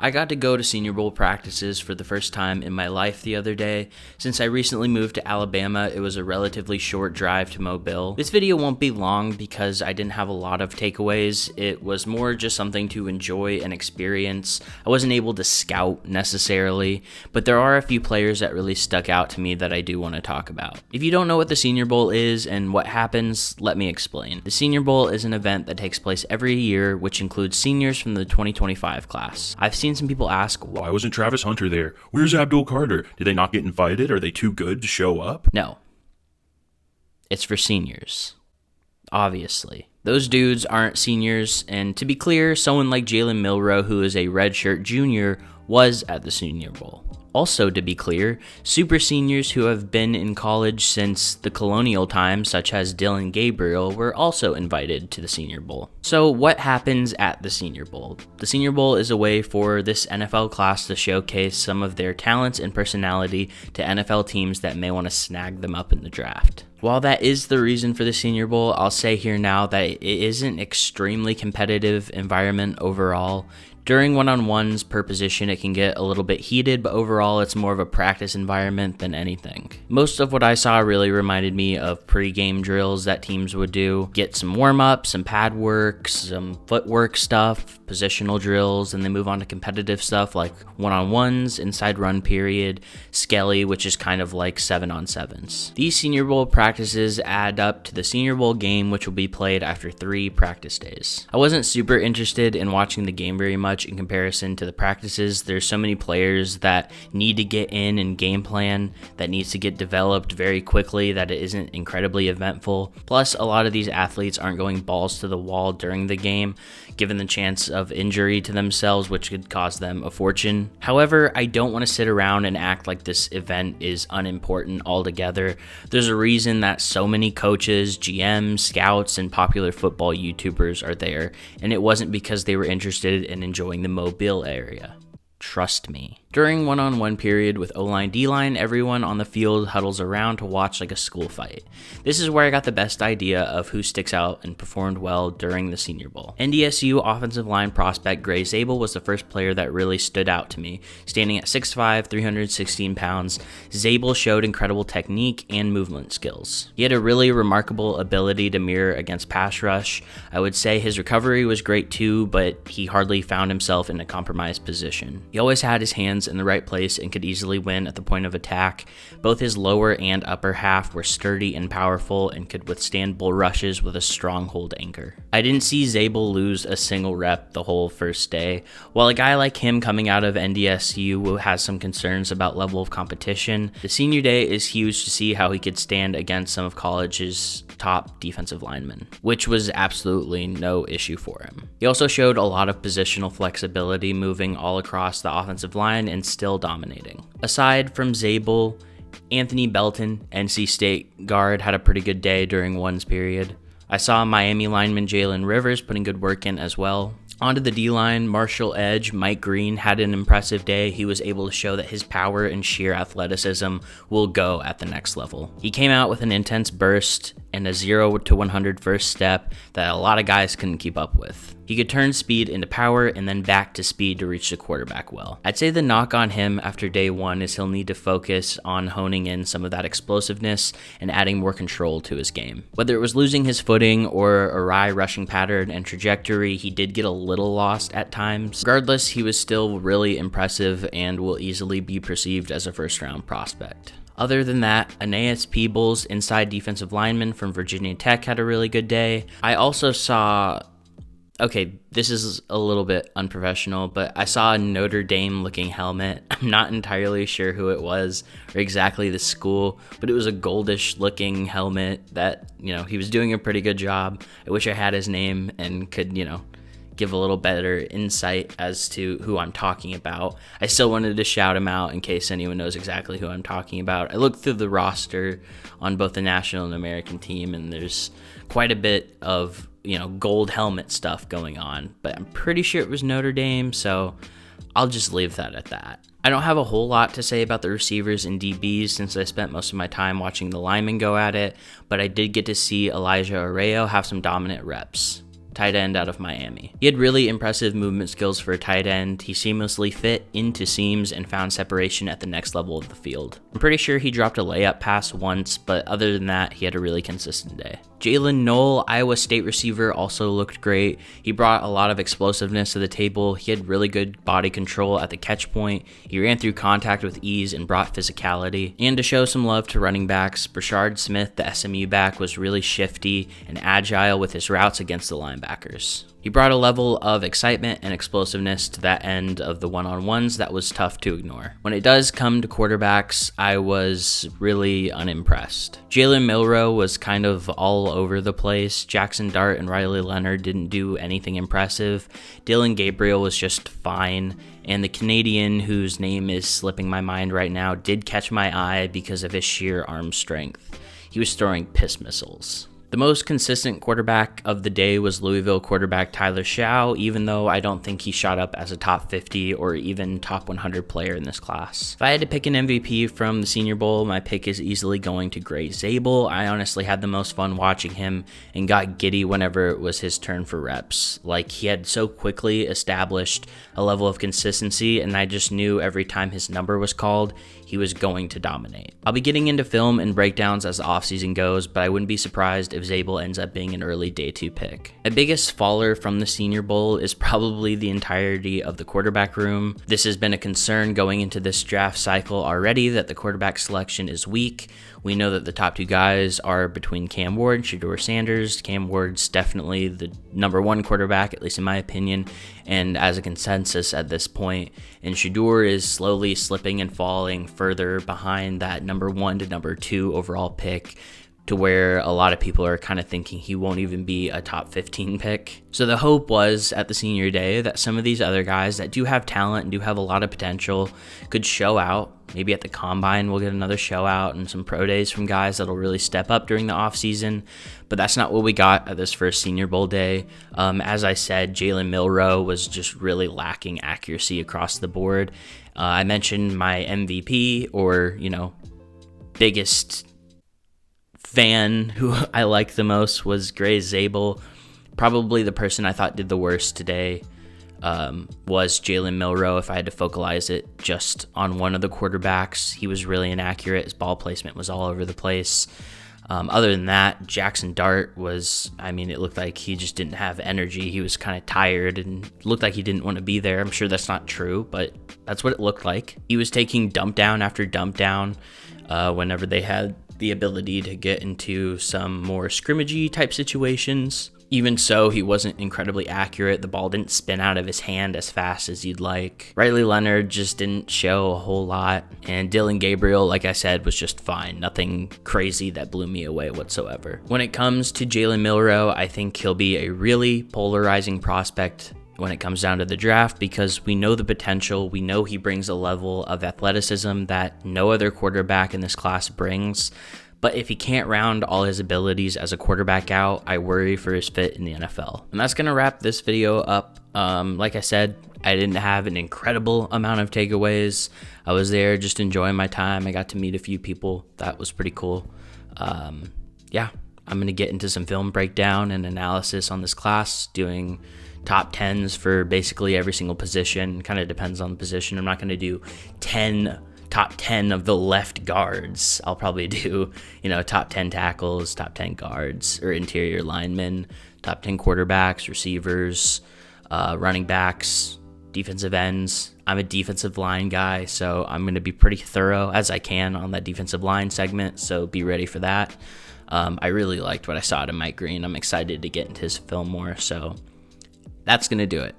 I got to go to Senior Bowl practices for the first time in my life the other day. Since I recently moved to Alabama, it was a relatively short drive to Mobile. This video won't be long because I didn't have a lot of takeaways. It was more just something to enjoy and experience. I wasn't able to scout necessarily, but there are a few players that really stuck out to me that I do want to talk about. If you don't know what the Senior Bowl is and what happens, let me explain. The Senior Bowl is an event that takes place every year, which includes seniors from the 2025 class. I've seen some people ask, why wasn't Travis Hunter there? Where's Abdul Carter? Did they not get invited? Are they too good to show up? No. It's for seniors. Obviously. Those dudes aren't seniors, and to be clear, someone like Jalen Milroe, who is a redshirt junior, was at the Senior Bowl. Also, to be clear, super seniors who have been in college since the colonial times, such as Dylan Gabriel, were also invited to the Senior Bowl. So what happens at the Senior Bowl? The Senior Bowl is a way for this NFL class to showcase some of their talents and personality to NFL teams that may want to snag them up in the draft. While that is the reason for the Senior Bowl, I'll say here now that it isn't an extremely competitive environment overall. During one-on-ones per position, it can get a little bit heated, but overall it's more of a practice environment than anything. Most of what I saw really reminded me of pre-game drills that teams would do. Get some warm-ups, some pad work, some footwork stuff, positional drills, and then move on to competitive stuff like one-on-ones, inside run period, skelly, which is kind of like 7-on-7s. These Senior Bowl practices add up to the Senior Bowl game, which will be played after 3 practice days. I wasn't super interested in watching the game very much in comparison to the practices. There's so many players that need to get in and game plan that needs to get developed very quickly that it isn't incredibly eventful. Plus, a lot of these athletes aren't going balls to the wall during the game, given the chance of injury to themselves, which could cost them a fortune. However, I don't want to sit around and act like this event is unimportant altogether. There's a reason that so many coaches, GMs, scouts, and popular football YouTubers are there, and it wasn't because they were interested in enjoying the Mobile area. Trust me. During one-on-one period with O-line, D-line, everyone on the field huddles around to watch like a school fight. This is where I got the best idea of who sticks out and performed well during the Senior Bowl. NDSU offensive line prospect Gray Zabel was the first player that really stood out to me. Standing at 6'5", 316 pounds, Zabel showed incredible technique and movement skills. He had a really remarkable ability to mirror against pass rush. I would say his recovery was great too, but he hardly found himself in a compromised position. He always had his hands in the right place and could easily win at the point of attack. Both his lower and upper half were sturdy and powerful and could withstand bull rushes with a strong hold anchor. I didn't see Zabel lose a single rep the whole first day. While a guy like him coming out of NDSU has some concerns about level of competition, the senior day is huge to see how he could stand against some of college's top defensive linemen, which was absolutely no issue for him. He also showed a lot of positional flexibility, moving all across the offensive line and still dominating. Aside from Zabel, Anthony Belton, NC State guard, had a pretty good day during ones period. I saw Miami lineman Jalen Rivers putting good work in as well. Onto the D-line, Marshall edge Mike Green had an impressive day. He was able to show that his power and sheer athleticism will go at the next level. He came out with an intense burst and a 0 to 100 first step that a lot of guys couldn't keep up with. He could turn speed into power and then back to speed to reach the quarterback well. I'd say the knock on him after day one is he'll need to focus on honing in some of that explosiveness and adding more control to his game. Whether it was losing his footing or awry rushing pattern and trajectory, he did get a little lost at times. Regardless, he was still really impressive and will easily be perceived as a first-round prospect. Other than that, Aeneas Peebles, inside defensive lineman from Virginia Tech, had a really good day. I also saw... Okay, this is a little bit unprofessional, but I saw a Notre Dame looking helmet. I'm not entirely sure who it was or exactly the school, but it was a goldish looking helmet that, he was doing a pretty good job. I wish I had his name and could, give a little better insight as to who I'm talking about. I still wanted to shout him out in case anyone knows exactly who I'm talking about. I looked through the roster on both the national and American team, and there's quite a bit of gold helmet stuff going on, but I'm pretty sure it was Notre Dame, so I'll just leave that at that. I don't have a whole lot to say about the receivers and DBs since I spent most of my time watching the linemen go at it, but I did get to see Elijah Arreo have some dominant reps. tight end out of Miami. He had really impressive movement skills for a tight end. He seamlessly fit into seams and found separation at the next level of the field. I'm pretty sure he dropped a layup pass once, but other than that, he had a really consistent day. Jalen Knoll, Iowa State receiver, also looked great. He brought a lot of explosiveness to the table. He had really good body control at the catch point. He ran through contact with ease and brought physicality. And to show some love to running backs, Brashard Smith, the SMU back, was really shifty and agile with his routes against the linebackers. He brought a level of excitement and explosiveness to that end of the one-on-ones that was tough to ignore. When it does come to quarterbacks, I was really unimpressed. Jalen Milroe was kind of all over the place. Jackson Dart and Riley Leonard didn't do anything impressive. Dylan Gabriel was just fine. And the Canadian, whose name is slipping my mind right now, did catch my eye because of his sheer arm strength. He was throwing piss missiles. The most consistent quarterback of the day was Louisville quarterback Tyler Shaw, even though I don't think he shot up as a top 50 or even top 100 player in this class. If I had to pick an MVP from the Senior Bowl, my pick is easily going to Gray Zabel. I honestly had the most fun watching him and got giddy whenever it was his turn for reps. Like, he had so quickly established a level of consistency, and I just knew every time his number was called, he was going to dominate. I'll be getting into film and breakdowns as the offseason goes, but I wouldn't be surprised if Zabel ends up being an early day 2 pick. My biggest faller from the Senior Bowl is probably the entirety of the quarterback room. This has been a concern going into this draft cycle already, that the quarterback selection is weak. We know that the top 2 guys are between Cam Ward and Shedeur Sanders. Cam Ward's definitely the number 1 quarterback, at least in my opinion, and as a consensus at this point. And Shedeur is slowly slipping and falling further behind that number 1 to number 2 overall pick, to where a lot of people are kind of thinking he won't even be a top 15 pick. So the hope was at the senior day that some of these other guys that do have talent and do have a lot of potential could show out. Maybe at the combine we'll get another show out and some pro days from guys that'll really step up during the offseason. But that's not what we got at this first Senior Bowl day. As I said, Jalen Milroe was just really lacking accuracy across the board. I mentioned my MVP, or, biggest fan who I liked the most was Gray Zabel. Probably the person I thought did the worst today was Jalen Milroe. If I had to focalize it just on one of the quarterbacks, he was really inaccurate. His ball placement was all over the place. Other than that, Jackson Dart it looked like he just didn't have energy. He was kind of tired and looked like he didn't want to be there. I'm sure that's not true, but that's what it looked like. He was taking dump down after dump down whenever they had the ability to get into some more scrimmagey type situations. Even so, he wasn't incredibly accurate. The ball didn't spin out of his hand as fast as you'd like. Riley Leonard just didn't show a whole lot. And Dylan Gabriel, like I said, was just fine. Nothing crazy that blew me away whatsoever. When it comes to Jalen Milroe, I think he'll be a really polarizing prospect when it comes down to the draft, because we know the potential. We know he brings a level of athleticism that no other quarterback in this class brings. But if he can't round all his abilities as a quarterback out, I worry for his fit in the NFL. And that's going to wrap this video up. Like I said, I didn't have an incredible amount of takeaways. I was there just enjoying my time. I got to meet a few people. That was pretty cool. I'm going to get into some film breakdown and analysis on this class, doing top 10s for basically every single position. Kind of depends on the position. I'm not going to do top 10 of the left guards. I'll probably do, top 10 tackles, top 10 guards or interior linemen, top 10 quarterbacks, receivers, running backs, defensive ends. I'm a defensive line guy, so I'm going to be pretty thorough as I can on that defensive line segment, so be ready for that. I really liked what I saw out of Mike Green. I'm excited to get into his film more, so that's going to do it.